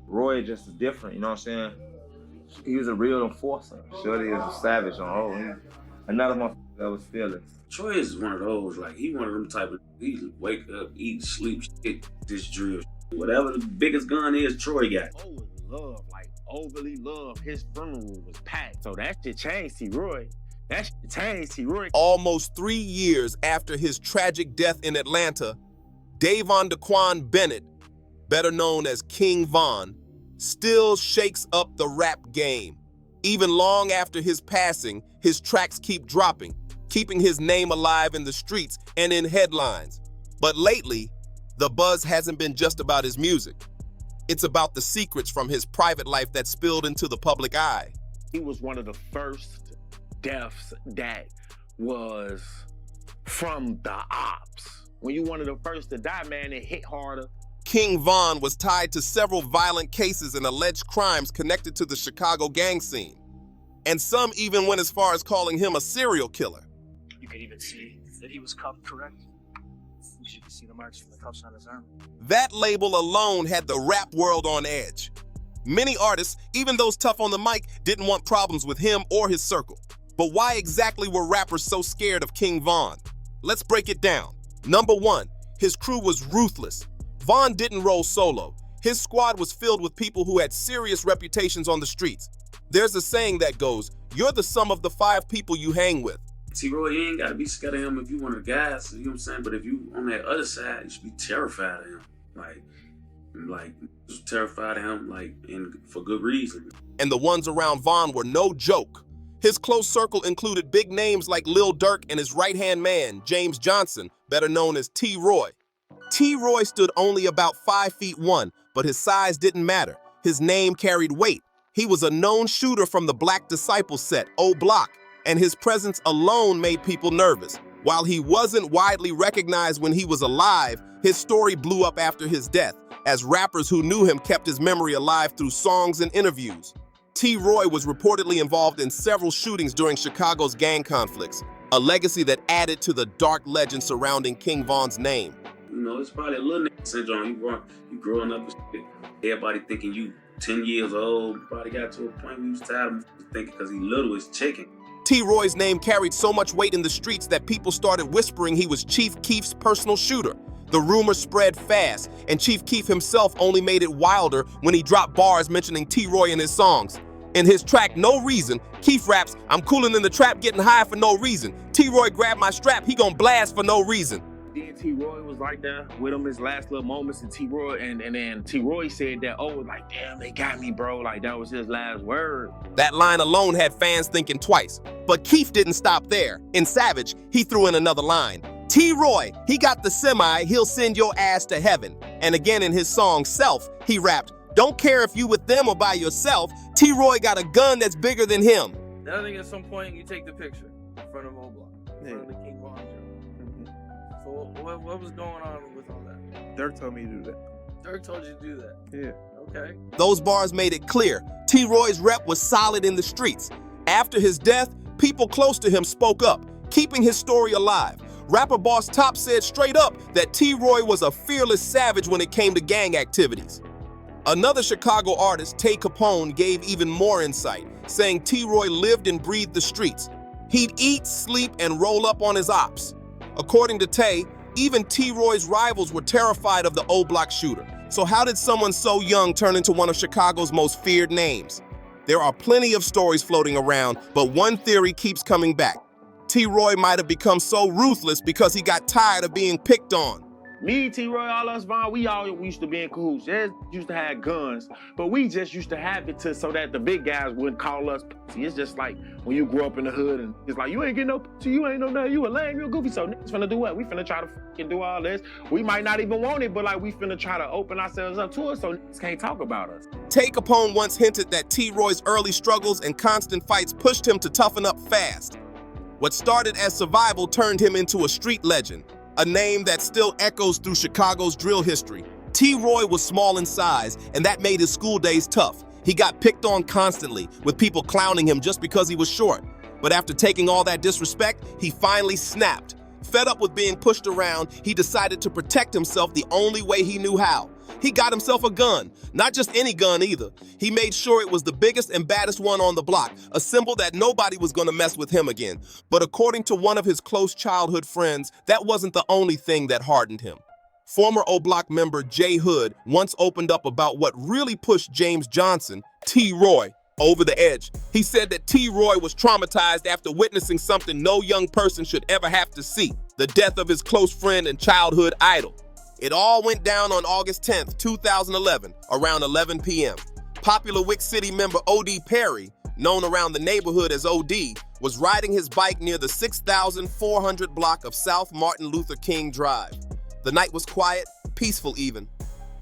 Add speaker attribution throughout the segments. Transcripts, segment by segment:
Speaker 1: Roy just is different, you know what I'm saying? He was a real enforcer. Shorty is a savage on another motherfucker that was fearless.
Speaker 2: Troy is one of those, like, he one of them type of, he wake up, eat, sleep, shit, this drill. Whatever the biggest gun is, Troy got.
Speaker 3: Oh, love, like, overly love. His funeral was packed. So that shit changed T-Roy. That shit changed T-Roy.
Speaker 4: Almost 3 years after his tragic death in Atlanta, Davon Daquan Bennett, better known as King Von, still shakes up the rap game. Even long after his passing, his tracks keep dropping, keeping his name alive in the streets and in headlines. But lately, the buzz hasn't been just about his music. It's about the secrets from his private life that spilled into the public eye.
Speaker 3: He was one of the first deaths that was from the ops. When you one of the first to die, man, it hit harder.
Speaker 4: King Von was tied to several violent cases and alleged crimes connected to the Chicago gang scene. And some even went as far as calling him a serial killer.
Speaker 5: You could even see that he was cuffed, correct? You could see the marks from the cuffs on his arm.
Speaker 4: That label alone had the rap world on edge. Many artists, even those tough on the mic, didn't want problems with him or his circle. But why exactly were rappers so scared of King Von? Let's break it down. Number one, his crew was ruthless. Von didn't roll solo. His squad was filled with people who had serious reputations on the streets. There's a saying that goes, you're the sum of the 5 people you hang with.
Speaker 2: T-Roy, you ain't gotta be scared of him if you one of the guys, you know what I'm saying? But if you on that other side, you should be terrified of him. Like just terrified of him, like, and for good reason.
Speaker 4: And the ones around Von were no joke. His close circle included big names like Lil Durk and his right-hand man, James Johnson, better known as T-Roy. T-Roy stood only about 5'1", but his size didn't matter. His name carried weight. He was a known shooter from the Black Disciple set, O Block, and his presence alone made people nervous. While he wasn't widely recognized when he was alive, his story blew up after his death, as rappers who knew him kept his memory alive through songs and interviews. T-Roy was reportedly involved in several shootings during Chicago's gang conflicts, a legacy that added to the dark legend surrounding King Von's name.
Speaker 2: You know, it's probably a little nigga syndrome. You growing up and shit. Everybody thinking you 10 years old. Probably got to a point where you was tired of thinking because he little as chicken.
Speaker 4: T-Roy's name carried so much weight in the streets that people started whispering he was Chief Keef's personal shooter. The rumor spread fast, and Chief Keef himself only made it wilder when he dropped bars mentioning T-Roy in his songs. In his track, No Reason, Keef raps, I'm coolin' in the trap, getting high for no reason. T-Roy grabbed my strap, he gon' blast for no reason.
Speaker 3: Then T-Roy was right there with him his last little moments, and T-Roy, and then T-Roy said that, oh, like, damn, they got me, bro. Like, that was his last word.
Speaker 4: That line alone had fans thinking twice. But Keef didn't stop there. In Savage, he threw in another line. T-Roy, he got the semi, he'll send your ass to heaven. And again in his song, Self, he rapped, don't care if you with them or by yourself, T-Roy got a gun that's bigger than him.
Speaker 6: Then I think at some point you take the picture in front of O Block, in front of the King Von show. So what was going on with all that?
Speaker 7: Durk told me to do that.
Speaker 6: Durk told you to do that?
Speaker 7: Yeah.
Speaker 6: Okay.
Speaker 4: Those bars made it clear. T-Roy's rep was solid in the streets. After his death, people close to him spoke up, keeping his story alive. Rapper Boss Top said straight up that T-Roy was a fearless savage when it came to gang activities. Another Chicago artist, Tay Capone, gave even more insight, saying T-Roy lived and breathed the streets. He'd eat, sleep, and roll up on his ops. According to Tay, even T-Roy's rivals were terrified of the O Block shooter. So how did someone so young turn into one of Chicago's most feared names? There are plenty of stories floating around, but one theory keeps coming back. T-Roy might have become so ruthless because he got tired of being picked on.
Speaker 3: Me, T-Roy, all us, Von, we used to be in cahoots. They used to have guns, but we just used to have it so that the big guys wouldn't call us pussy. It's just like when you grew up in the hood and it's like, you ain't getting no pussy, you ain't no nothing, you a lame, you a goofy, so niggas finna do what? We finna try to fucking do all this. We might not even want it, but like we finna try to open ourselves up to it so niggas can't talk about us.
Speaker 4: Tay Capone once hinted that T-Roy's early struggles and constant fights pushed him to toughen up fast. What started as survival turned him into a street legend, a name that still echoes through Chicago's drill history. T-Roy was small in size, and that made his school days tough. He got picked on constantly, with people clowning him just because he was short. But after taking all that disrespect, he finally snapped. Fed up with being pushed around, he decided to protect himself the only way he knew how. He got himself a gun. Not just any gun either. He made sure it was the biggest and baddest one on the block, a symbol that nobody was going to mess with him again. But according to one of his close childhood friends, that wasn't the only thing that hardened him. Former O Block member Jay Hood once opened up about what really pushed James Johnson, T. Roy, over the edge. He said that T. Roy was traumatized after witnessing something no young person should ever have to see, the death of his close friend and childhood idol. It all went down on August 10th, 2011, around 11 p.m. Popular Wick City member O.D. Perry, known around the neighborhood as O.D., was riding his bike near the 6,400 block of South Martin Luther King Drive. The night was quiet, peaceful even.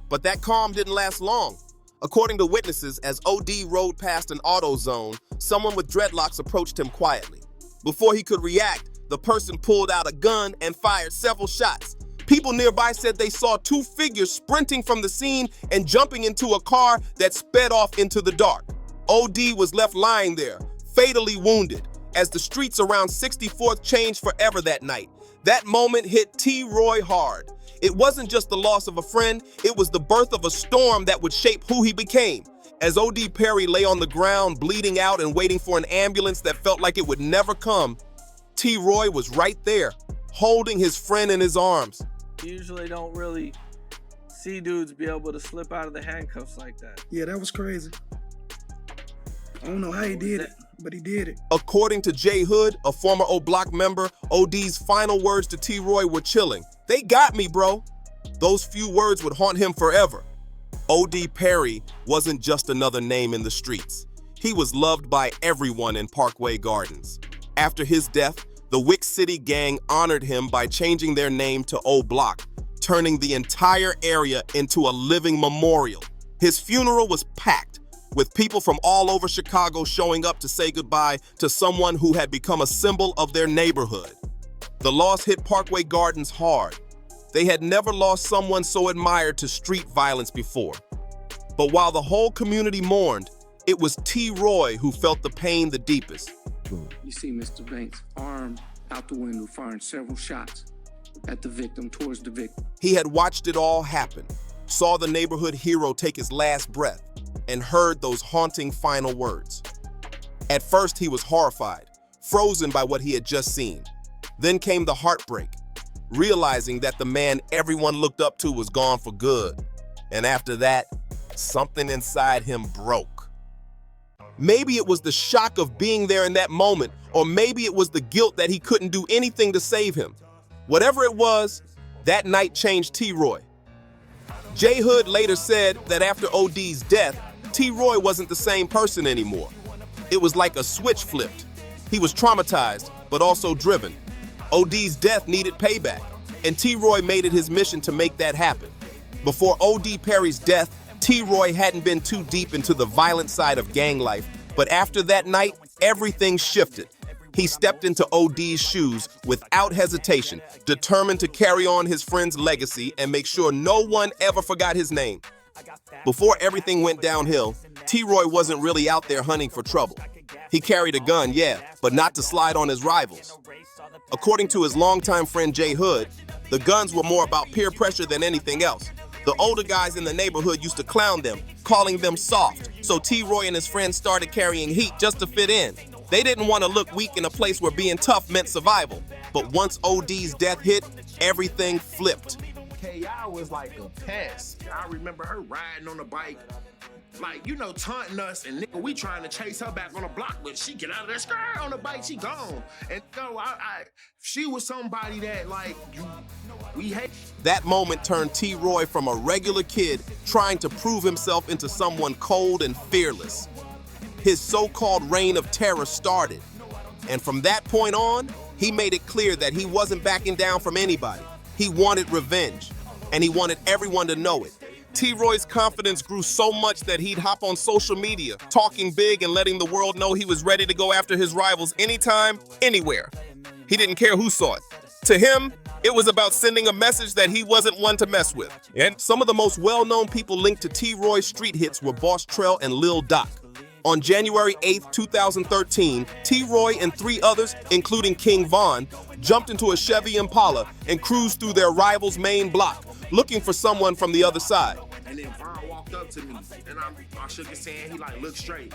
Speaker 4: But that calm didn't last long. According to witnesses, as O.D. rode past an auto zone, someone with dreadlocks approached him quietly. Before he could react, the person pulled out a gun and fired several shots. People nearby said they saw two figures sprinting from the scene and jumping into a car that sped off into the dark. O.D. was left lying there, fatally wounded, as the streets around 64th changed forever that night. That moment hit T. Roy hard. It wasn't just the loss of a friend, it was the birth of a storm that would shape who he became. As O.D. Perry lay on the ground, bleeding out and waiting for an ambulance that felt like it would never come, T. Roy was right there, holding his friend in his arms.
Speaker 6: You usually don't really see dudes be able to slip out of the handcuffs like that.
Speaker 7: Yeah, that was crazy. I don't know how he did it, but he did it.
Speaker 4: According to Jay Hood, a former O Block member, OD's final words to T. Roy were chilling. "They got me, bro." Those few words would haunt him forever. O.D. Perry wasn't just another name in the streets. He was loved by everyone in Parkway Gardens. After his death, the Wick City gang honored him by changing their name to O Block, turning the entire area into a living memorial. His funeral was packed, with people from all over Chicago showing up to say goodbye to someone who had become a symbol of their neighborhood. The loss hit Parkway Gardens hard. They had never lost someone so admired to street violence before. But while the whole community mourned, it was T. Roy who felt the pain the deepest.
Speaker 8: You see Mr. Banks' arm out the window firing several shots at the victim, towards the victim.
Speaker 4: He had watched it all happen, saw the neighborhood hero take his last breath, and heard those haunting final words. At first, he was horrified, frozen by what he had just seen. Then came the heartbreak, realizing that the man everyone looked up to was gone for good. And after that, something inside him broke. Maybe it was the shock of being there in that moment, or maybe it was the guilt that he couldn't do anything to save him. Whatever it was, that night changed T. Roy. Jay Hood later said that after OD's death, T. Roy wasn't the same person anymore. It was like a switch flipped. He was traumatized, but also driven. OD's death needed payback, and T. Roy made it his mission to make that happen. Before O.D. Perry's death, T. Roy hadn't been too deep into the violent side of gang life, but after that night, everything shifted. He stepped into OD's shoes without hesitation, determined to carry on his friend's legacy and make sure no one ever forgot his name. Before everything went downhill, T. Roy wasn't really out there hunting for trouble. He carried a gun, yeah, but not to slide on his rivals. According to his longtime friend Jay Hood, the guns were more about peer pressure than anything else. The older guys in the neighborhood used to clown them, calling them soft, so T. Roy and his friends started carrying heat just to fit in. They didn't want to look weak in a place where being tough meant survival. But once OD's death hit, everything flipped.
Speaker 3: K.I. was like a pest. I remember her riding on the bike, like, you know, taunting us, and nigga, we trying to chase her back on the block, but she get out of that skirt on the bike, she gone. And so she was somebody that, like, we hate.
Speaker 4: That moment turned T. Roy from a regular kid trying to prove himself into someone cold and fearless. His so-called reign of terror started. And from that point on, he made it clear that he wasn't backing down from anybody. He wanted revenge, and he wanted everyone to know it. T. Roy's confidence grew so much that he'd hop on social media, talking big and letting the world know he was ready to go after his rivals anytime, anywhere. He didn't care who saw it. To him, it was about sending a message that he wasn't one to mess with. And some of the most well-known people linked to T. Roy's street hits were Boss Trell and Lil Doc. On January 8th, 2013, T. Roy and 3 others, including King Von, jumped into a Chevy Impala and cruised through their rival's main block, looking for someone from the other side.
Speaker 3: And then Vaughn walked up to me, and I shook his hand. He like, look straight.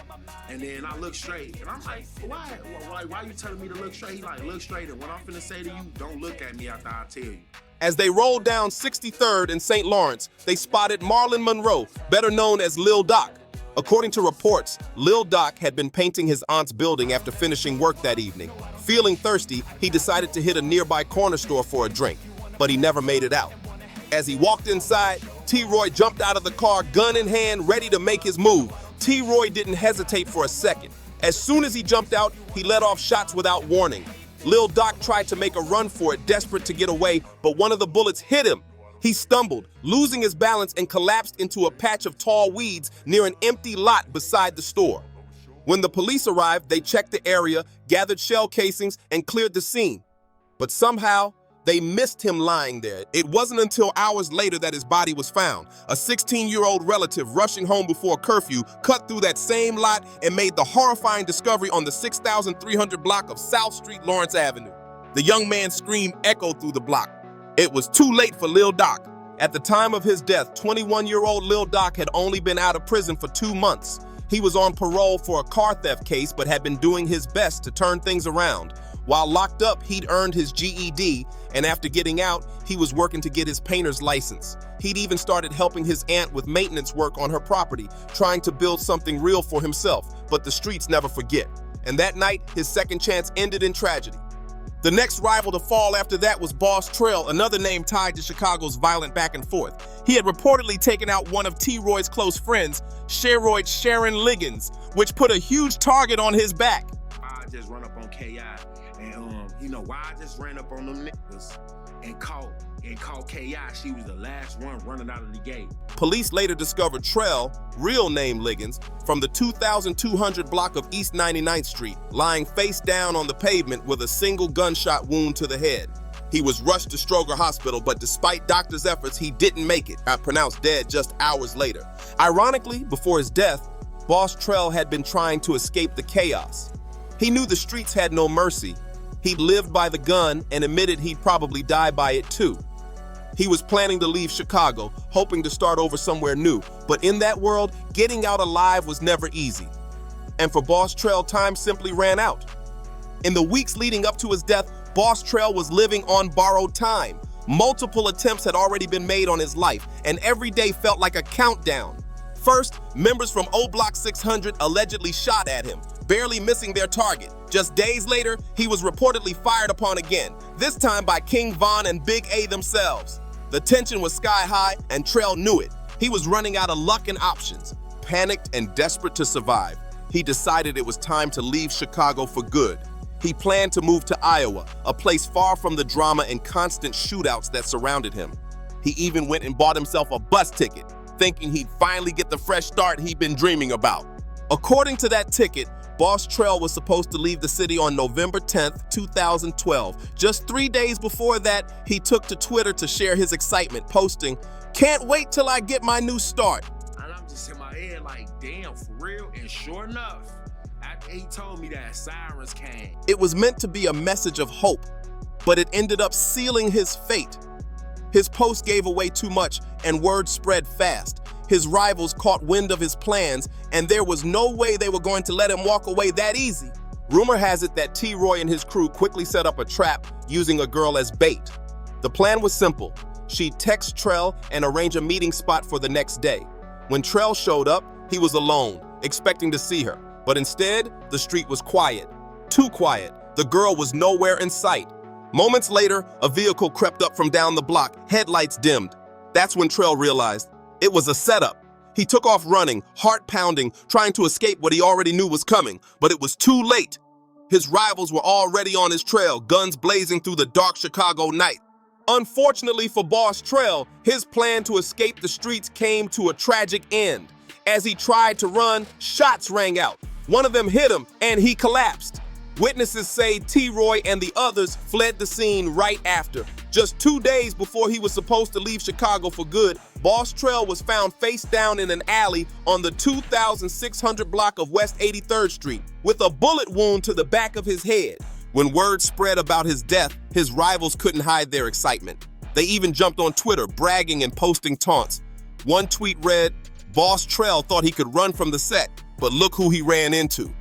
Speaker 3: And then I look straight, and I'm like, why you telling me to look straight? He like, look straight. And what I'm finna say to you, don't look at me after I tell you.
Speaker 4: As they rolled down 63rd in St. Lawrence, they spotted Marlon Monroe, better known as Lil Doc. According to reports, Lil Doc had been painting his aunt's building after finishing work that evening. Feeling thirsty, he decided to hit a nearby corner store for a drink, but he never made it out. As he walked inside, T-Roy jumped out of the car, gun in hand, ready to make his move. T-Roy didn't hesitate for a second. As soon as he jumped out, he let off shots without warning. Lil Doc tried to make a run for it, desperate to get away, but one of the bullets hit him. He stumbled, losing his balance, and collapsed into a patch of tall weeds near an empty lot beside the store. When the police arrived, they checked the area, gathered shell casings, and cleared the scene. But somehow, they missed him lying there. It wasn't until hours later that his body was found. A 16-year-old relative rushing home before curfew cut through that same lot and made the horrifying discovery on the 6,300 block of South Street, Lawrence Avenue. The young man's scream echoed through the block. It was too late for Lil Doc. At the time of his death, 21-year-old Lil Doc had only been out of prison for 2 months. He was on parole for a car theft case, but had been doing his best to turn things around. While locked up, he'd earned his GED, and after getting out, he was working to get his painter's license. He'd even started helping his aunt with maintenance work on her property, trying to build something real for himself, but the streets never forget. And that night, his second chance ended in tragedy. The next rival to fall after that was Boss Trell, another name tied to Chicago's violent back and forth. He had reportedly taken out one of T-Roy's close friends, Sheroid Sharon Liggins, which put a huge target on his back.
Speaker 3: I just run up on KI. And why I just ran up on them niggas and caught KI. She was the last one running out of the gate.
Speaker 4: Police later discovered Trell, real name Liggins, from the 2,200 block of East 99th Street, lying face down on the pavement with a single gunshot wound to the head. He was rushed to Stroger Hospital, but despite doctors' efforts, he didn't make it, pronounced dead just hours later. Ironically, before his death, Boss Trell had been trying to escape the chaos. He knew the streets had no mercy. He lived by the gun and admitted he'd probably die by it too. He was planning to leave Chicago, hoping to start over somewhere new, but in that world, getting out alive was never easy. And for Boss Trell, time simply ran out. In the weeks leading up to his death, Boss Trell was living on borrowed time. Multiple attempts had already been made on his life, and every day felt like a countdown. First, members from O Block 600 allegedly shot at him, barely missing their target. Just days later, he was reportedly fired upon again, this time by King Von and Big A themselves. The tension was sky high, and Trell knew it. He was running out of luck and options. Panicked and desperate to survive, he decided it was time to leave Chicago for good. He planned to move to Iowa, a place far from the drama and constant shootouts that surrounded him. He even went and bought himself a bus ticket, thinking he'd finally get the fresh start he'd been dreaming about. According to that ticket, Boss Trell was supposed to leave the city on November 10th, 2012. Just 3 days before that, he took to Twitter to share his excitement, posting, "Can't wait till I get my new start."
Speaker 3: And I'm just in my head like, damn, for real? And sure enough, after he told me that, sirens came.
Speaker 4: It was meant to be a message of hope, but it ended up sealing his fate. His post gave away too much, and word spread fast. His rivals caught wind of his plans, and there was no way they were going to let him walk away that easy. Rumor has it that T-Roy and his crew quickly set up a trap using a girl as bait. The plan was simple. She'd text Trell and arrange a meeting spot for the next day. When Trell showed up, he was alone, expecting to see her. But instead, the street was quiet. Too quiet. The girl was nowhere in sight. Moments later, a vehicle crept up from down the block, headlights dimmed. That's when Trell realized it was a setup. He took off running, heart pounding, trying to escape what he already knew was coming, but it was too late. His rivals were already on his trail, guns blazing through the dark Chicago night. Unfortunately for Boss Trell, his plan to escape the streets came to a tragic end. As he tried to run, shots rang out. One of them hit him, and he collapsed. Witnesses say T-Roy and the others fled the scene right after. Just 2 days before he was supposed to leave Chicago for good, Boss Trell was found face down in an alley on the 2,600 block of West 83rd Street with a bullet wound to the back of his head. When word spread about his death, his rivals couldn't hide their excitement. They even jumped on Twitter, bragging and posting taunts. One tweet read, "Boss Trell thought he could run from the set, but look who he ran into."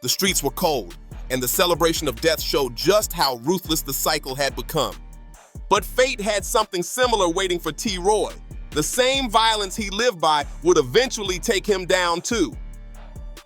Speaker 4: The streets were cold, and the celebration of death showed just how ruthless the cycle had become. But fate had something similar waiting for T. Roy. The same violence he lived by would eventually take him down too.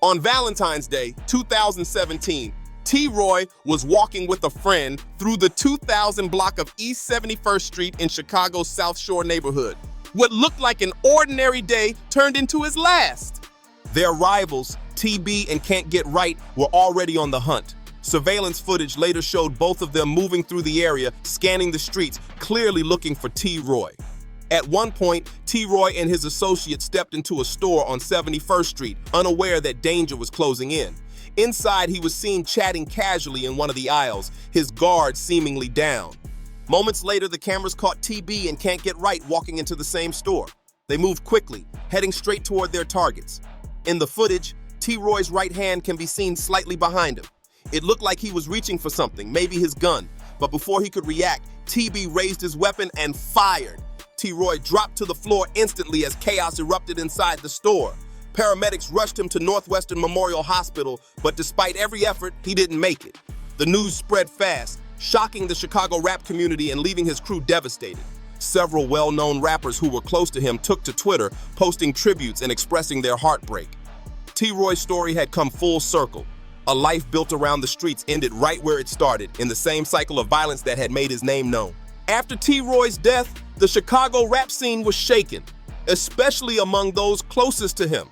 Speaker 4: On Valentine's Day, 2017, T. Roy was walking with a friend through the 2000 block of East 71st Street in Chicago's South Shore neighborhood. What looked like an ordinary day turned into his last. Their rivals, TB and Can't Get Right, were already on the hunt. Surveillance footage later showed both of them moving through the area, scanning the streets, clearly looking for T. Roy. At one point, T. Roy and his associate stepped into a store on 71st Street, unaware that danger was closing in. Inside, he was seen chatting casually in one of the aisles, his guard seemingly down. Moments later, the cameras caught TB and Can't Get Right walking into the same store. They moved quickly, heading straight toward their targets. In the footage, T. Roy's right hand can be seen slightly behind him. It looked like he was reaching for something, maybe his gun, but before he could react, TB raised his weapon and fired. T. Roy dropped to the floor instantly as chaos erupted inside the store. Paramedics rushed him to Northwestern Memorial Hospital, but despite every effort, he didn't make it. The news spread fast, shocking the Chicago rap community and leaving his crew devastated. Several well-known rappers who were close to him took to Twitter, posting tributes and expressing their heartbreak. T. Roy's story had come full circle. A life built around the streets ended right where it started, in the same cycle of violence that had made his name known. After T. Roy's death, the Chicago rap scene was shaken, especially among those closest to him.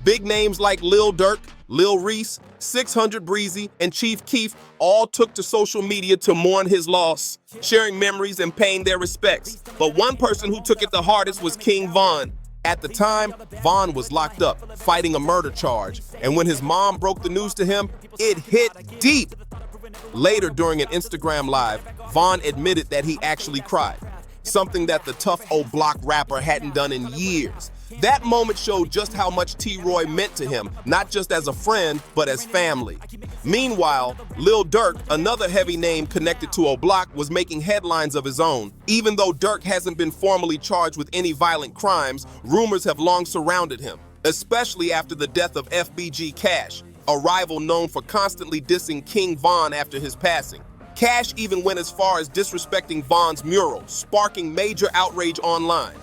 Speaker 4: Big names like Lil Durk, Lil Reese, 600 Breezy, and Chief Keef all took to social media to mourn his loss, sharing memories and paying their respects. But one person who took it the hardest was King Von. At the time, Von was locked up, fighting a murder charge, and when his mom broke the news to him, it hit deep. Later, during an Instagram Live, Von admitted that he actually cried, something that the tough old block rapper hadn't done in years. That moment showed just how much T. Roy meant to him, not just as a friend, but as family. Meanwhile, Lil Durk, another heavy name connected to O'Block, was making headlines of his own. Even though Durk hasn't been formally charged with any violent crimes, rumors have long surrounded him, especially after the death of FBG Cash, a rival known for constantly dissing King Von after his passing. Cash even went as far as disrespecting Von's mural, sparking major outrage online.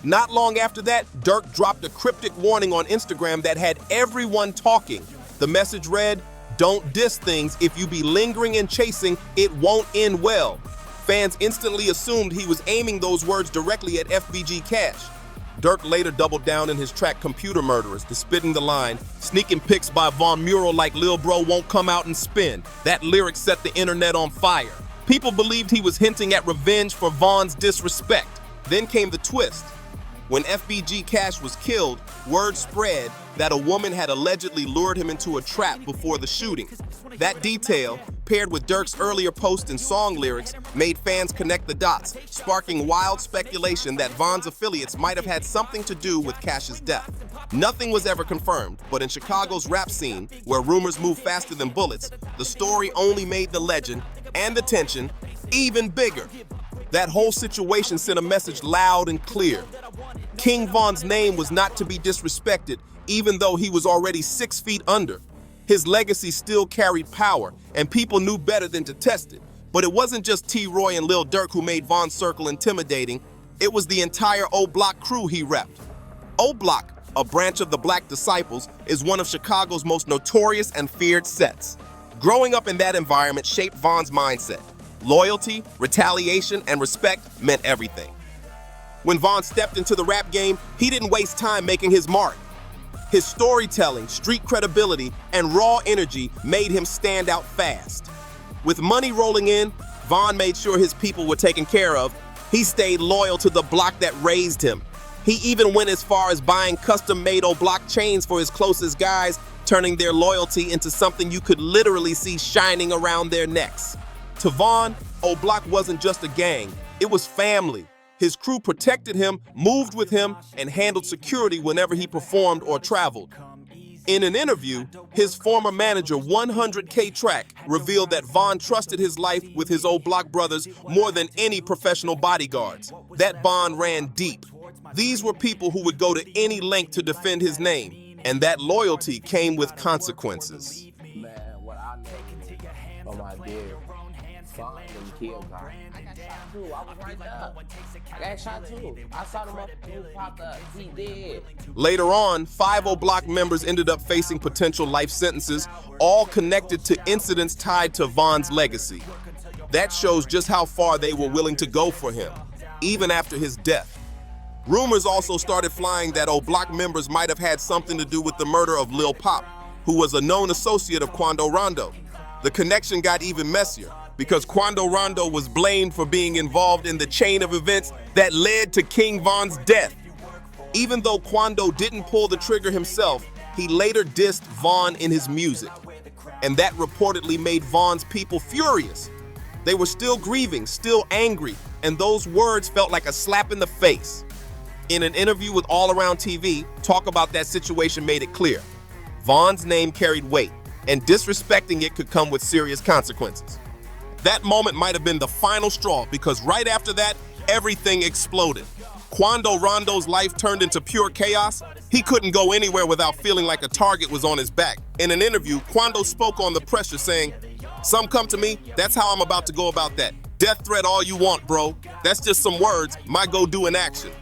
Speaker 4: Not long after that, Durk dropped a cryptic warning on Instagram that had everyone talking. The message read, "Don't diss things. If you be lingering and chasing, it won't end well." Fans instantly assumed he was aiming those words directly at FBG Cash. Durk later doubled down in his track Computer Murderers, spitting the line, "Sneaking pics by Von mural like Lil Bro won't come out and spin." That lyric set the internet on fire. People believed he was hinting at revenge for Von's disrespect. Then came the twist. When FBG Cash was killed, word spread that a woman had allegedly lured him into a trap before the shooting. That detail, paired with Durk's earlier post and song lyrics, made fans connect the dots, sparking wild speculation that Von's affiliates might have had something to do with Cash's death. Nothing was ever confirmed, but in Chicago's rap scene, where rumors move faster than bullets, the story only made the legend and the tension even bigger. That whole situation sent a message loud and clear. King Von's name was not to be disrespected, even though he was already 6 feet under. His legacy still carried power, and people knew better than to test it. But it wasn't just T. Roy and Lil Durk who made Von's circle intimidating. It was the entire O-Block crew he repped. O-Block, a branch of the Black Disciples, is one of Chicago's most notorious and feared sets. Growing up in that environment shaped Von's mindset. Loyalty, retaliation, and respect meant everything. When Von stepped into the rap game, he didn't waste time making his mark. His storytelling, street credibility, and raw energy made him stand out fast. With money rolling in, Von made sure his people were taken care of. He stayed loyal to the block that raised him. He even went as far as buying custom-made O-Block chains for his closest guys, turning their loyalty into something you could literally see shining around their necks. To Von, O-Block wasn't just a gang, it was family. His crew protected him, moved with him, and handled security whenever he performed or traveled. In an interview, his former manager, 100K Track, revealed that Von trusted his life with his O-Block brothers more than any professional bodyguards. That bond ran deep. These were people who would go to any length to defend his name, and that loyalty came with consequences.
Speaker 9: Man, what I know on my dear Vaughn and killed guy. I got shot too. I was right there. I got shot too. I saw the motherfucker pop up. He did.
Speaker 4: Later on, 5-0 Block members ended up facing potential life sentences, all connected to incidents tied to Vaughn's legacy. That shows just how far they were willing to go for him, even after his death. Rumors also started flying that Block members might have had something to do with the murder of Lil Pop, who was a known associate of Cuando Rondo. The connection got even messier, because Cuando Rondo was blamed for being involved in the chain of events that led to King Von's death. Even though Cuando didn't pull the trigger himself, he later dissed Vaughn in his music, and that reportedly made Vaughn's people furious. They were still grieving, still angry, and those words felt like a slap in the face. In an interview with All Around TV, Talk About That Situation made it clear. Vaughn's name carried weight, and disrespecting it could come with serious consequences. That moment might have been the final straw, because right after that, everything exploded. Cuando Rondo's life turned into pure chaos. He couldn't go anywhere without feeling like a target was on his back. In an interview, Cuando spoke on the pressure, saying, "Some come to me, that's how I'm about to go about that. Death threat all you want, bro. That's just some words, my go do in action."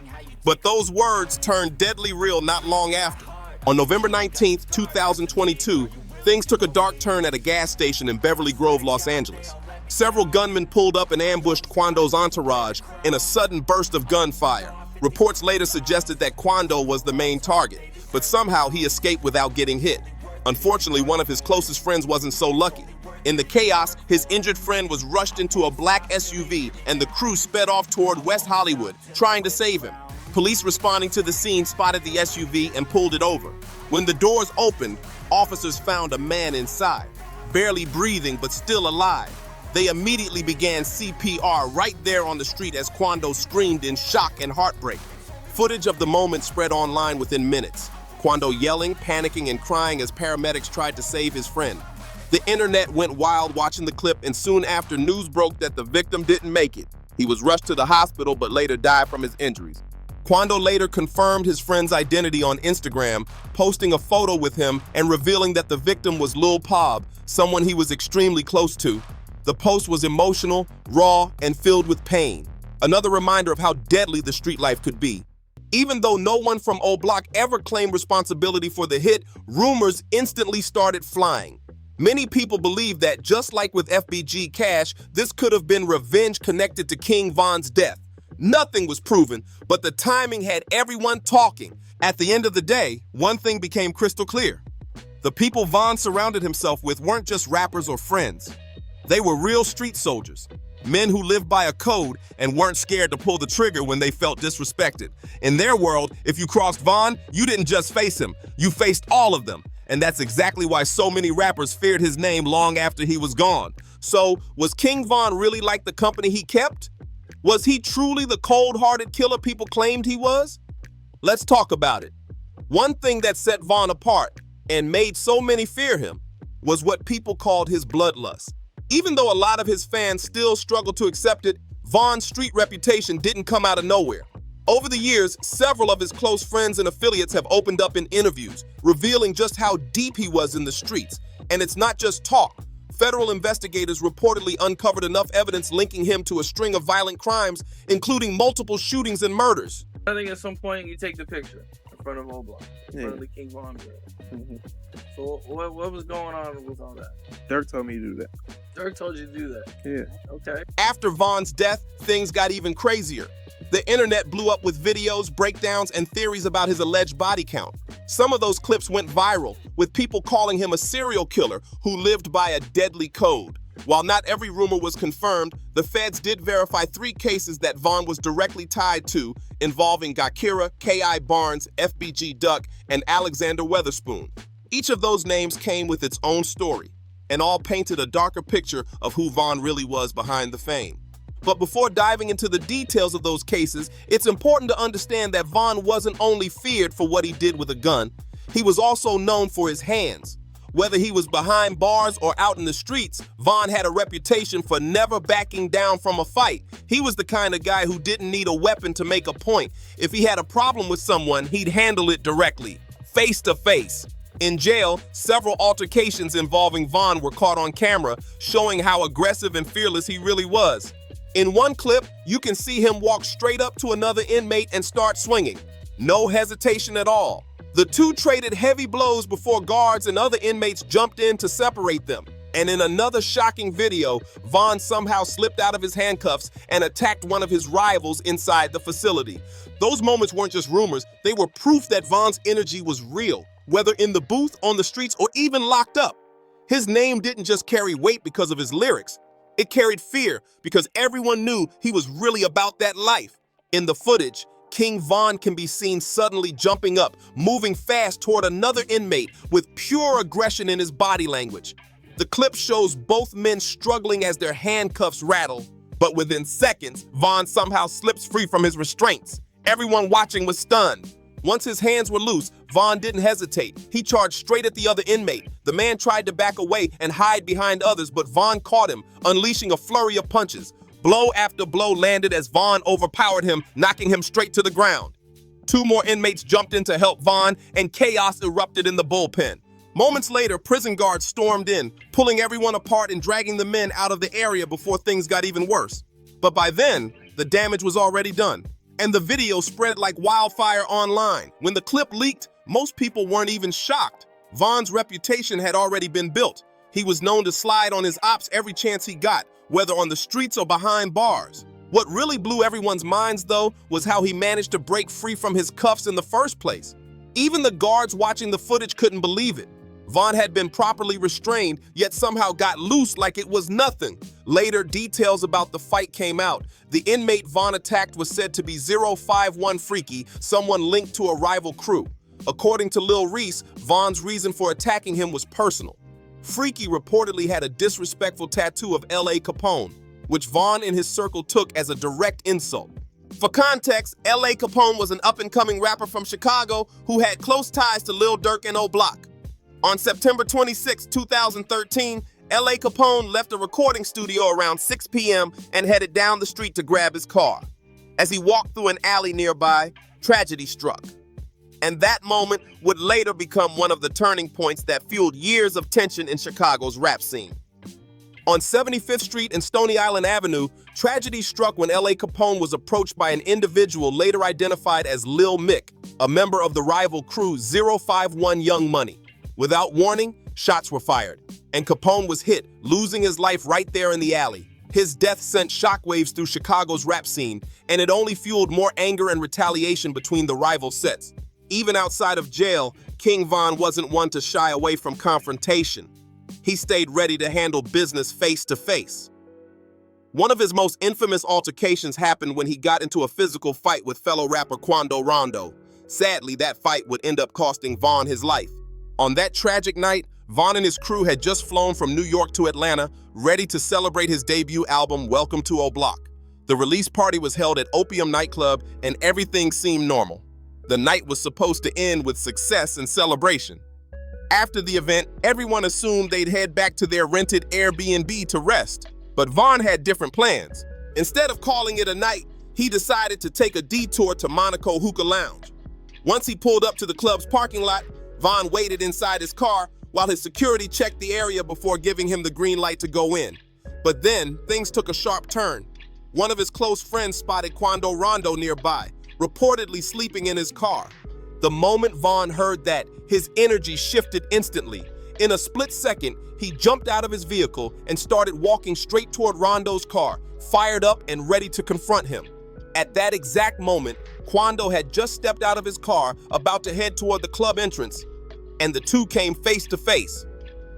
Speaker 4: But those words turned deadly real not long after. On November 19th, 2022, things took a dark turn at a gas station in Beverly Grove, Los Angeles. Several gunmen pulled up and ambushed Cuando's entourage in a sudden burst of gunfire. Reports later suggested that Cuando was the main target, but somehow he escaped without getting hit. Unfortunately, one of his closest friends wasn't so lucky. In the chaos, his injured friend was rushed into a black SUV, and the crew sped off toward West Hollywood, trying to save him. Police responding to the scene spotted the SUV and pulled it over. When the doors opened, officers found a man inside, barely breathing but still alive. They immediately began CPR right there on the street as Cuando screamed in shock and heartbreak. Footage of the moment spread online within minutes. Cuando yelling, panicking, and crying as paramedics tried to save his friend. The internet went wild watching the clip, and soon after, news broke that the victim didn't make it. He was rushed to the hospital but later died from his injuries. Cuando later confirmed his friend's identity on Instagram, posting a photo with him and revealing that the victim was Lil Pop, someone he was extremely close to. The post was emotional, raw, and filled with pain. Another reminder of how deadly the street life could be. Even though no one from O Block ever claimed responsibility for the hit, rumors instantly started flying. Many people believe that, just like with FBG Cash, this could have been revenge connected to King Von's death. Nothing was proven, but the timing had everyone talking. At the end of the day, one thing became crystal clear. The people Vaughn surrounded himself with weren't just rappers or friends. They were real street soldiers, men who lived by a code and weren't scared to pull the trigger when they felt disrespected. In their world, if you crossed Vaughn, you didn't just face him, you faced all of them. And that's exactly why so many rappers feared his name long after he was gone. So, was King Von really like the company he kept? Was he truly the cold-hearted killer people claimed he was? Let's talk about it. One thing that set Vaughn apart and made so many fear him was what people called his bloodlust. Even though a lot of his fans still struggle to accept it, Vaughn's street reputation didn't come out of nowhere. Over the years, several of his close friends and affiliates have opened up in interviews, revealing just how deep he was in the streets. And it's not just talk. Federal investigators reportedly uncovered enough evidence linking him to a string of violent crimes, including multiple shootings and murders.
Speaker 6: I think at some point you take the picture in front of O Block, in front of the King Von girl. So what was going on with all that?
Speaker 3: Durk told me to do that.
Speaker 6: Durk told you to do that?
Speaker 3: Yeah.
Speaker 6: Okay.
Speaker 4: After Vaughn's death, things got even crazier. The internet blew up with videos, breakdowns, and theories about his alleged body count. Some of those clips went viral, with people calling him a serial killer who lived by a deadly code. While not every rumor was confirmed, the feds did verify 3 cases that Vaughn was directly tied to, involving Gakira, K.I. Barnes, FBG Duck, and Alexander Weatherspoon. Each of those names came with its own story, and all painted a darker picture of who Vaughn really was behind the fame. But before diving into the details of those cases, it's important to understand that Vaughn wasn't only feared for what he did with a gun, he was also known for his hands. Whether he was behind bars or out in the streets, Von had a reputation for never backing down from a fight. He was the kind of guy who didn't need a weapon to make a point. If he had a problem with someone, he'd handle it directly, face to face. In jail, several altercations involving Von were caught on camera, showing how aggressive and fearless he really was. In one clip, you can see him walk straight up to another inmate and start swinging. No hesitation at all. The two traded heavy blows before guards and other inmates jumped in to separate them. And in another shocking video, Von somehow slipped out of his handcuffs and attacked one of his rivals inside the facility. Those moments weren't just rumors, they were proof that Von's energy was real, whether in the booth, on the streets, or even locked up. His name didn't just carry weight because of his lyrics. It carried fear because everyone knew he was really about that life. In the footage, King Von can be seen suddenly jumping up, moving fast toward another inmate with pure aggression in his body language. The clip shows both men struggling as their handcuffs rattle, but within seconds, Von somehow slips free from his restraints. Everyone watching was stunned. Once his hands were loose, Von didn't hesitate. He charged straight at the other inmate. The man tried to back away and hide behind others, but Von caught him, unleashing a flurry of punches. Blow after blow landed as Von overpowered him, knocking him straight to the ground. Two more inmates jumped in to help Von, and chaos erupted in the bullpen. Moments later, prison guards stormed in, pulling everyone apart and dragging the men out of the area before things got even worse. But by then, the damage was already done, and the video spread like wildfire online. When the clip leaked, most people weren't even shocked. Von's reputation had already been built. He was known to slide on his ops every chance he got, whether on the streets or behind bars. What really blew everyone's minds, though, was how he managed to break free from his cuffs in the first place. Even the guards watching the footage couldn't believe it. Von had been properly restrained, yet somehow got loose like it was nothing. Later, details about the fight came out. The inmate Von attacked was said to be 051 Freaky, someone linked to a rival crew. According to Lil Reese, Von's reason for attacking him was personal. Freaky reportedly had a disrespectful tattoo of L.A. Capone, which Von and his circle took as a direct insult. For context, L.A. Capone was an up-and-coming rapper from Chicago who had close ties to Lil Durk and Block. On September 26, 2013, L.A. Capone left a recording studio around 6 p.m. and headed down the street to grab his car. As he walked through an alley nearby, tragedy struck. And that moment would later become one of the turning points that fueled years of tension in Chicago's rap scene. On 75th Street and Stony Island Avenue, tragedy struck when L.A. Capone was approached by an individual later identified as Lil Mick, a member of the rival crew 051 Young Money. Without warning, shots were fired, and Capone was hit, losing his life right there in the alley. His death sent shockwaves through Chicago's rap scene, and it only fueled more anger and retaliation between the rival sets. Even outside of jail, King Von wasn't one to shy away from confrontation. He stayed ready to handle business face to face. One of his most infamous altercations happened when he got into a physical fight with fellow rapper Cuando Rondo. Sadly, that fight would end up costing Von his life. On that tragic night, Von and his crew had just flown from New York to Atlanta, ready to celebrate his debut album, Welcome to Block. The release party was held at Opium nightclub, and everything seemed normal. The night was supposed to end with success and celebration. After the event, everyone assumed they'd head back to their rented Airbnb to rest. But Von had different plans. Instead of calling it a night, he decided to take a detour to Monaco Hookah Lounge. Once he pulled up to the club's parking lot, Von waited inside his car while his security checked the area before giving him the green light to go in. But then, things took a sharp turn. One of his close friends spotted Cuando Rondo nearby, reportedly sleeping in his car. The moment Von heard that, his energy shifted instantly. In a split second, he jumped out of his vehicle and started walking straight toward Rondo's car, fired up and ready to confront him. At that exact moment, Cuando had just stepped out of his car, about to head toward the club entrance, and the two came face to face.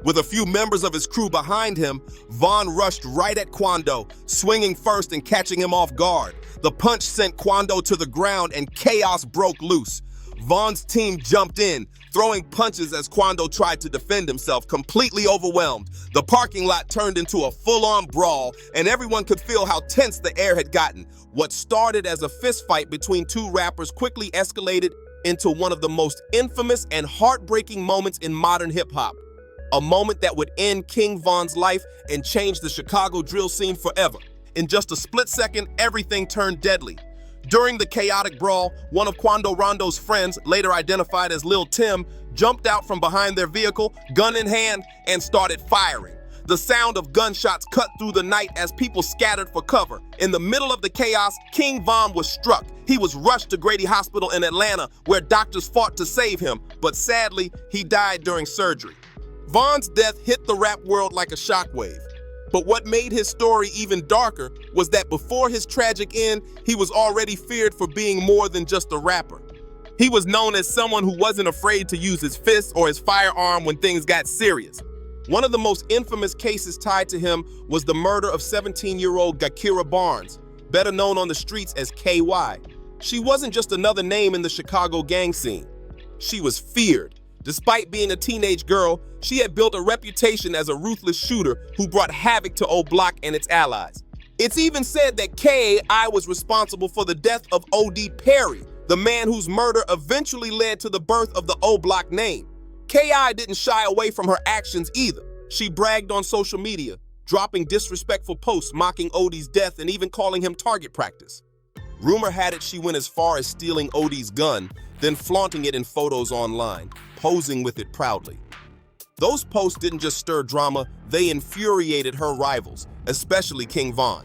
Speaker 4: With a few members of his crew behind him, Von rushed right at Cuando, swinging first and catching him off guard. The punch sent Cuando to the ground and chaos broke loose. Von's team jumped in, throwing punches as Cuando tried to defend himself, completely overwhelmed. The parking lot turned into a full-on brawl, and everyone could feel how tense the air had gotten. What started as a fistfight between two rappers quickly escalated into one of the most infamous and heartbreaking moments in modern hip-hop. A moment that would end King Von's life and change the Chicago drill scene forever. In just a split second, everything turned deadly. During the chaotic brawl, one of Cuando Rondo's friends, later identified as Lil Tim, jumped out from behind their vehicle, gun in hand, and started firing. The sound of gunshots cut through the night as people scattered for cover. In the middle of the chaos, King Von was struck. He was rushed to Grady Hospital in Atlanta, where doctors fought to save him, but sadly, he died during surgery. Von's death hit the rap world like a shockwave. But what made his story even darker was that before his tragic end, he was already feared for being more than just a rapper. He was known as someone who wasn't afraid to use his fists or his firearm when things got serious. One of the most infamous cases tied to him was the murder of 17-year-old Gakira Barnes, better known on the streets as KY. She wasn't just another name in the Chicago gang scene. She was feared. Despite being a teenage girl, she had built a reputation as a ruthless shooter who brought havoc to O Block and its allies. It's even said that KI was responsible for the death of O.D. Perry, the man whose murder eventually led to the birth of the O Block name. KI didn't shy away from her actions either. She bragged on social media, dropping disrespectful posts mocking OD's death and even calling him target practice. Rumor had it she went as far as stealing OD's gun, then flaunting it in photos online, posing with it proudly. Those posts didn't just stir drama, they infuriated her rivals, especially King Von.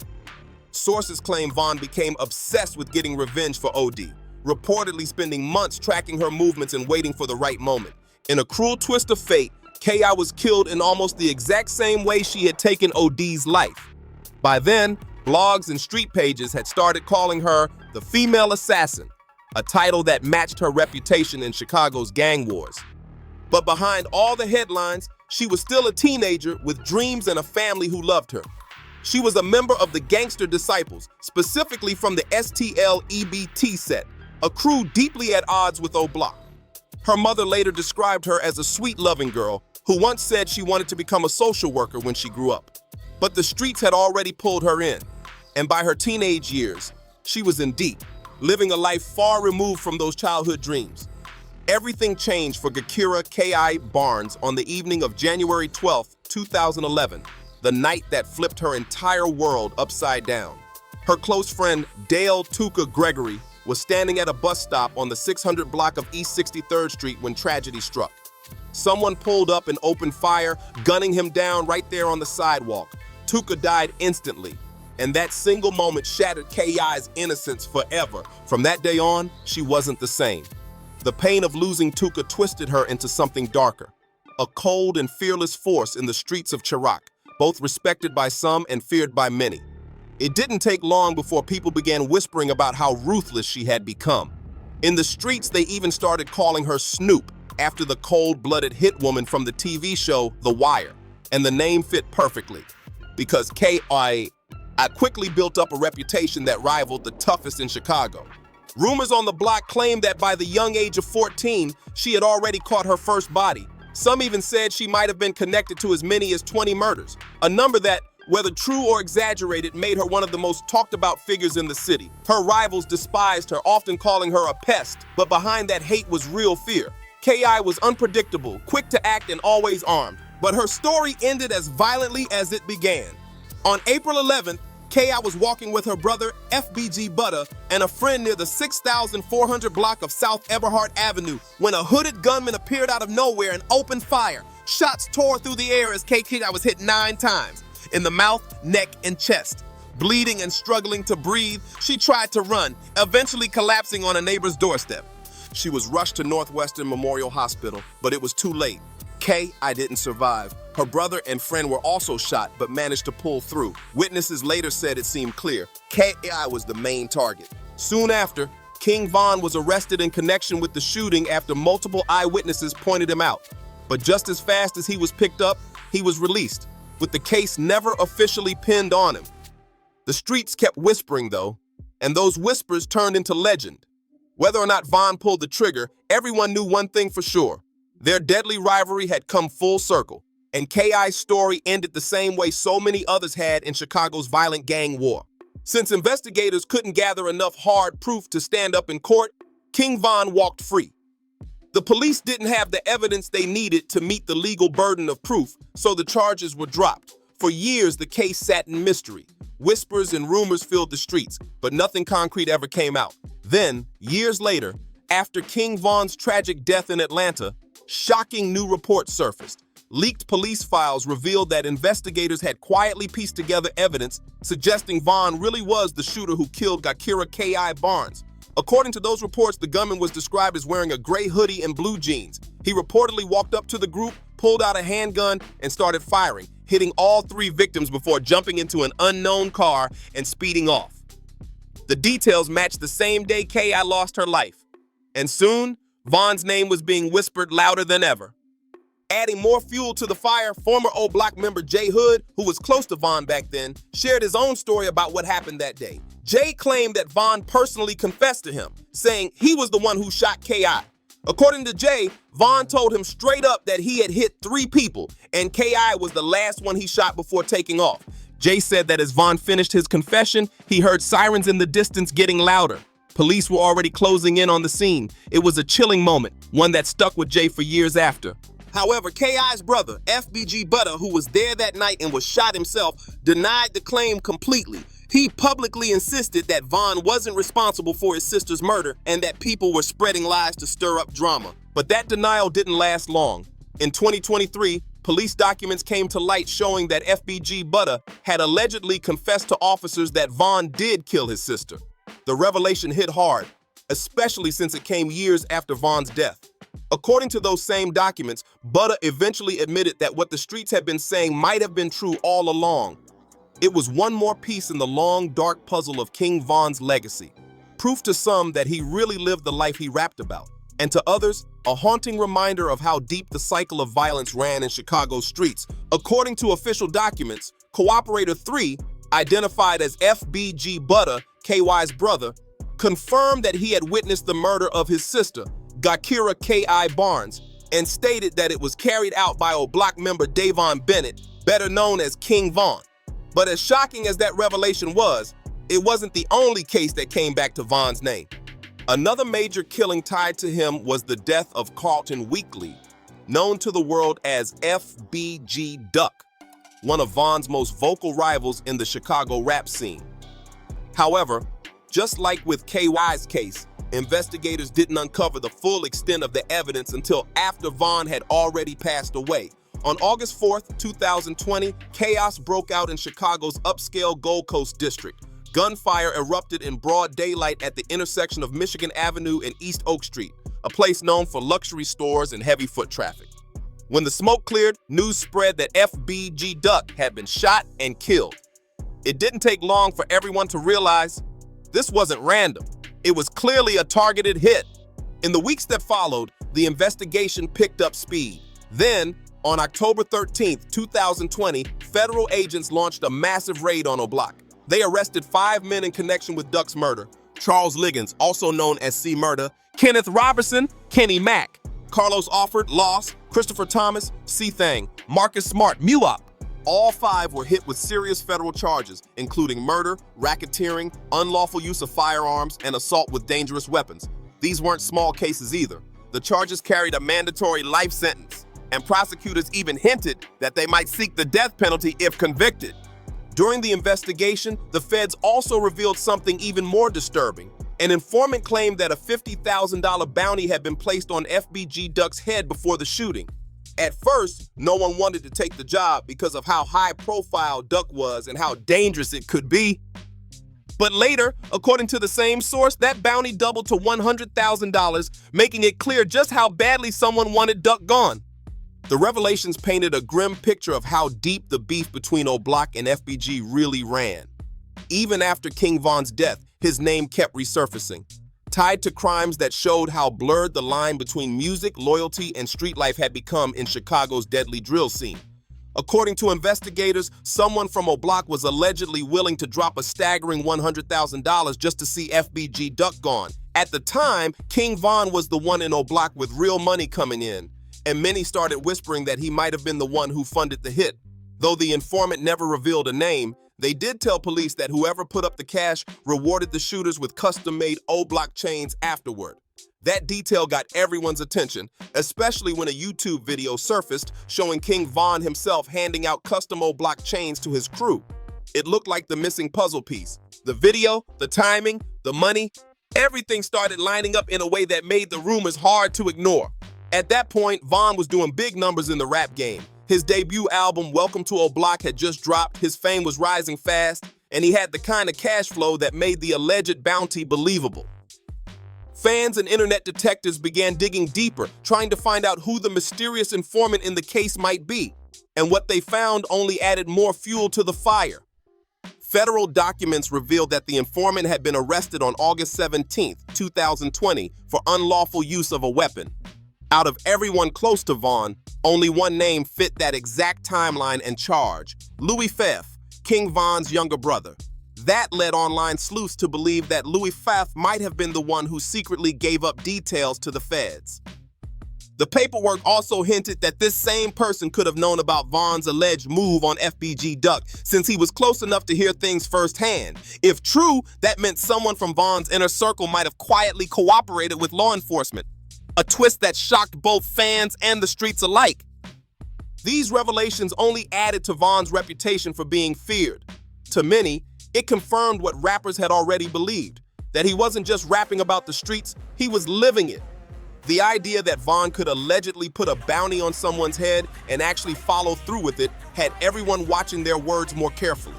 Speaker 4: Sources claim Von became obsessed with getting revenge for OD, reportedly spending months tracking her movements and waiting for the right moment. In a cruel twist of fate, KI was killed in almost the exact same way she had taken OD's life. By then, blogs and street pages had started calling her the female assassin, a title that matched her reputation in Chicago's gang wars. But behind all the headlines, she was still a teenager with dreams and a family who loved her. She was a member of the Gangster Disciples, specifically from the STL EBT set, a crew deeply at odds with O Block. Her mother later described her as a sweet, loving girl who once said she wanted to become a social worker when she grew up. But the streets had already pulled her in, and by her teenage years, she was in deep, living a life far removed from those childhood dreams. Everything changed for Gakira K.I. Barnes on the evening of January 12, 2011, the night that flipped her entire world upside down. Her close friend, Dale Tuka Gregory, was standing at a bus stop on the 600 block of East 63rd Street when tragedy struck. Someone pulled up and opened fire, gunning him down right there on the sidewalk. Tuka died instantly, and that single moment shattered K.I.'s innocence forever. From that day on, she wasn't the same. The pain of losing Tuka twisted her into something darker, a cold and fearless force in the streets of Chirac, both respected by some and feared by many. It didn't take long before people began whispering about how ruthless she had become. In the streets, they even started calling her Snoop, after the cold-blooded hit woman from the TV show The Wire, and the name fit perfectly, because K.I. quickly built up a reputation that rivaled the toughest in Chicago. Rumors on the block claimed that by the young age of 14, she had already caught her first body. Some even said she might have been connected to as many as 20 murders, a number that, whether true or exaggerated, made her one of the most talked about figures in the city. Her rivals despised her, often calling her a pest, but behind that hate was real fear. K.I. was unpredictable, quick to act, and always armed, but her story ended as violently as it began. On April 11th, K.I. was walking with her brother, FBG Duck, and a friend near the 6400 block of South Eberhart Avenue when a hooded gunman appeared out of nowhere and opened fire. Shots tore through the air as K.I. was hit 9 times, in the mouth, neck, and chest. Bleeding and struggling to breathe, she tried to run, eventually collapsing on a neighbor's doorstep. She was rushed to Northwestern Memorial Hospital, but it was too late. K.I. didn't survive. Her brother and friend were also shot, but managed to pull through. Witnesses later said it seemed clear. K.I. was the main target. Soon after, King Von was arrested in connection with the shooting after multiple eyewitnesses pointed him out. But just as fast as he was picked up, he was released, with the case never officially pinned on him. The streets kept whispering, though, and those whispers turned into legend. Whether or not Von pulled the trigger, everyone knew one thing for sure. Their deadly rivalry had come full circle, and K.I.'s story ended the same way so many others had in Chicago's violent gang war. Since investigators couldn't gather enough hard proof to stand up in court, King Von walked free. The police didn't have the evidence they needed to meet the legal burden of proof, so the charges were dropped. For years, the case sat in mystery. Whispers and rumors filled the streets, but nothing concrete ever came out. Then, years later, after King Von's tragic death in Atlanta, shocking new reports surfaced. Leaked police files revealed that investigators had quietly pieced together evidence suggesting Von really was the shooter who killed Gakira K.I. Barnes. According to those reports, the gunman was described as wearing a gray hoodie and blue jeans. He reportedly walked up to the group, pulled out a handgun, and started firing, hitting all 3 victims before jumping into an unknown car and speeding off. The details matched the same day K.I. lost her life. And soon, Von's name was being whispered louder than ever. Adding more fuel to the fire, former O Block member Jay Hood, who was close to Von back then, shared his own story about what happened that day. Jay claimed that Von personally confessed to him, saying he was the one who shot K.I. According to Jay, Von told him straight up that he had hit 3 people, and K.I. was the last one he shot before taking off. Jay said that as Von finished his confession, he heard sirens in the distance getting louder. Police were already closing in on the scene. It was a chilling moment, one that stuck with Jay for years after. However, K.I.'s brother, FBG Duck, who was there that night and was shot himself, denied the claim completely. He publicly insisted that Von wasn't responsible for his sister's murder and that people were spreading lies to stir up drama. But that denial didn't last long. In 2023, police documents came to light showing that FBG Duck had allegedly confessed to officers that Von did kill his sister. The revelation hit hard, especially since it came years after Von's death. According to those same documents, Duck eventually admitted that what the streets had been saying might have been true all along. It was one more piece in the long, dark puzzle of King Von's legacy. Proof to some that he really lived the life he rapped about, and to others, a haunting reminder of how deep the cycle of violence ran in Chicago's streets. According to official documents, Cooperator 3, identified as FBG Duck, KY's brother, confirmed that he had witnessed the murder of his sister, Gakira K.I. Barnes, and stated that it was carried out by O Block member Davon Bennett, better known as King Von. But as shocking as that revelation was, it wasn't the only case that came back to Von's name. Another major killing tied to him was the death of Carlton Weekly, known to the world as FBG Duck, one of Von's most vocal rivals in the Chicago rap scene. However, just like with KY's case, investigators didn't uncover the full extent of the evidence until after Von had already passed away. On August 4th, 2020, chaos broke out in Chicago's upscale Gold Coast district. Gunfire erupted in broad daylight at the intersection of Michigan Avenue and East Oak Street, a place known for luxury stores and heavy foot traffic. When the smoke cleared, news spread that FBG Duck had been shot and killed. It didn't take long for everyone to realize this wasn't random. It was clearly a targeted hit. In the weeks that followed, the investigation picked up speed. Then, on October 13th, 2020, federal agents launched a massive raid on O Block. They arrested 5 men in connection with Duck's murder: Charles Liggins, also known as C. Murder, Kenneth Robertson, Kenny Mack, Carlos Offord, Loss, Christopher Thomas, C. Thang, Marcus Smart, Muop. All 5 were hit with serious federal charges, including murder, racketeering, unlawful use of firearms, and assault with dangerous weapons. These weren't small cases either. The charges carried a mandatory life sentence, and prosecutors even hinted that they might seek the death penalty if convicted. During the investigation, the feds also revealed something even more disturbing. An informant claimed that a $50,000 bounty had been placed on FBG Duck's head before the shooting. At first, no one wanted to take the job because of how high profile Duck was and how dangerous it could be. But later, according to the same source, that bounty doubled to $100,000, making it clear just how badly someone wanted Duck gone. The revelations painted a grim picture of how deep the beef between O Block and FBG really ran. Even after King Von's death, his name kept resurfacing, tied to crimes that showed how blurred the line between music, loyalty, and street life had become in Chicago's deadly drill scene. According to investigators, someone from O Block was allegedly willing to drop a staggering $100,000 just to see FBG Duck gone. At the time, King Von was the one in O Block with real money coming in, and many started whispering that he might have been the one who funded the hit. Though the informant never revealed a name, they did tell police that whoever put up the cash rewarded the shooters with custom-made O Block chains afterward. That detail got everyone's attention, especially when a YouTube video surfaced showing King Von himself handing out custom O-block chains to his crew. It looked like the missing puzzle piece. The video, the timing, the money, everything started lining up in a way that made the rumors hard to ignore. At that point, Von was doing big numbers in the rap game. His debut album, Welcome to O-Block, had just dropped, his fame was rising fast, and he had the kind of cash flow that made the alleged bounty believable. Fans and internet detectives began digging deeper, trying to find out who the mysterious informant in the case might be, and what they found only added more fuel to the fire. Federal documents revealed that the informant had been arrested on August 17, 2020, for unlawful use of a weapon. Out of everyone close to Von, only one name fit that exact timeline and charge: Louis Pfaff, King Von's younger brother. That led online sleuths to believe that Louis Pfaff might have been the one who secretly gave up details to the feds. The paperwork also hinted that this same person could have known about Von's alleged move on FBG Duck, since he was close enough to hear things firsthand. If true, that meant someone from Von's inner circle might have quietly cooperated with law enforcement. A twist that shocked both fans and the streets alike. These revelations only added to Von's reputation for being feared. To many, it confirmed what rappers had already believed, that he wasn't just rapping about the streets, he was living it. The idea that Von could allegedly put a bounty on someone's head and actually follow through with it had everyone watching their words more carefully.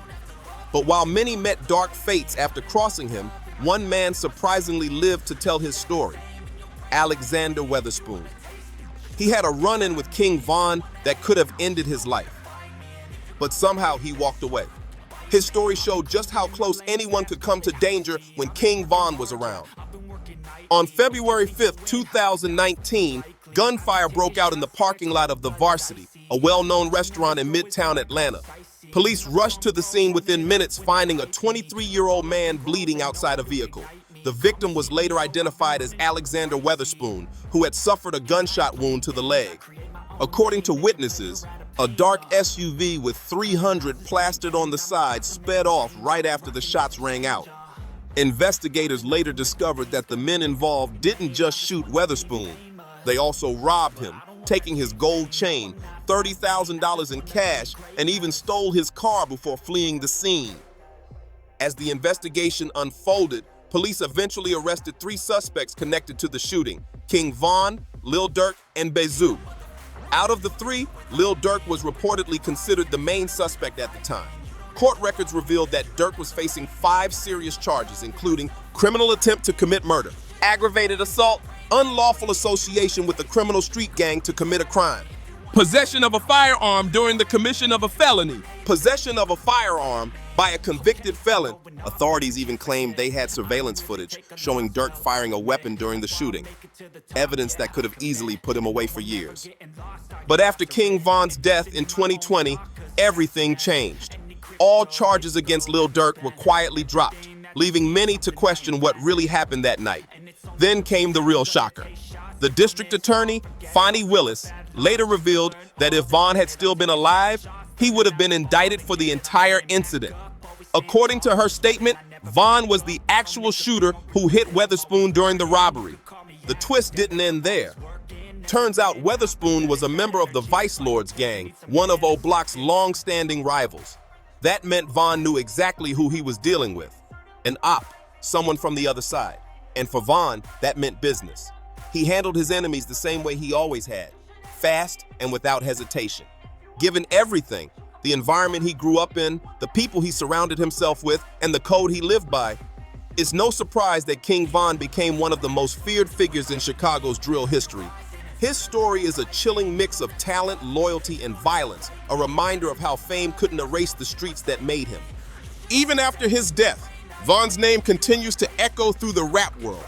Speaker 4: But while many met dark fates after crossing him, one man surprisingly lived to tell his story: Alexander Weatherspoon. He had a run-in with King Von that could have ended his life. But somehow he walked away. His story showed just how close anyone could come to danger when King Von was around. On February 5th, 2019, gunfire broke out in the parking lot of The Varsity, a well-known restaurant in Midtown Atlanta. Police rushed to the scene within minutes, finding a 23-year-old man bleeding outside a vehicle. The victim was later identified as Alexander Weatherspoon, who had suffered a gunshot wound to the leg. According to witnesses, a dark SUV with 300 plastered on the side sped off right after the shots rang out. Investigators later discovered that the men involved didn't just shoot Weatherspoon. They also robbed him, taking his gold chain, $30,000 in cash, and even stole his car before fleeing the scene. As the investigation unfolded, police eventually arrested 3 suspects connected to the shooting: King Von, Lil Durk, and Bezoo. Out of the 3, Lil Durk was reportedly considered the main suspect at the time. Court records revealed that Durk was facing 5 serious charges, including criminal attempt to commit murder, aggravated assault, unlawful association with a criminal street gang to commit a crime, possession of a firearm during the commission of a felony, possession of a firearm by a convicted felon. Authorities even claimed they had surveillance footage showing Durk firing a weapon during the shooting, evidence that could have easily put him away for years. But after King Von's death in 2020, everything changed. All charges against Lil Durk were quietly dropped, leaving many to question what really happened that night. Then came the real shocker. The district attorney, Fonnie Willis, later revealed that if Von had still been alive, he would have been indicted for the entire incident. According to her statement, Von was the actual shooter who hit Weatherspoon during the robbery. The twist didn't end there. Turns out Weatherspoon was a member of the Vice Lords gang, one of O-Block's long-standing rivals. That meant Von knew exactly who he was dealing with: an op, someone from the other side. And for Von, that meant business. He handled his enemies the same way he always had: fast and without hesitation. Given everything, the environment he grew up in, the people he surrounded himself with, and the code he lived by, it's no surprise that King Von became one of the most feared figures in Chicago's drill history. His story is a chilling mix of talent, loyalty, and violence, a reminder of how fame couldn't erase the streets that made him. Even after his death, Von's name continues to echo through the rap world,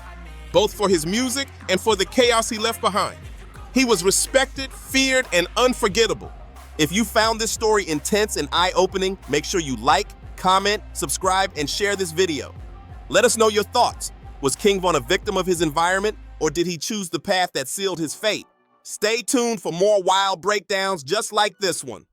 Speaker 4: both for his music and for the chaos he left behind. He was respected, feared, and unforgettable. If you found this story intense and eye-opening, make sure you like, comment, subscribe, and share this video. Let us know your thoughts. Was King Von a victim of his environment, or did he choose the path that sealed his fate? Stay tuned for more wild breakdowns just like this one.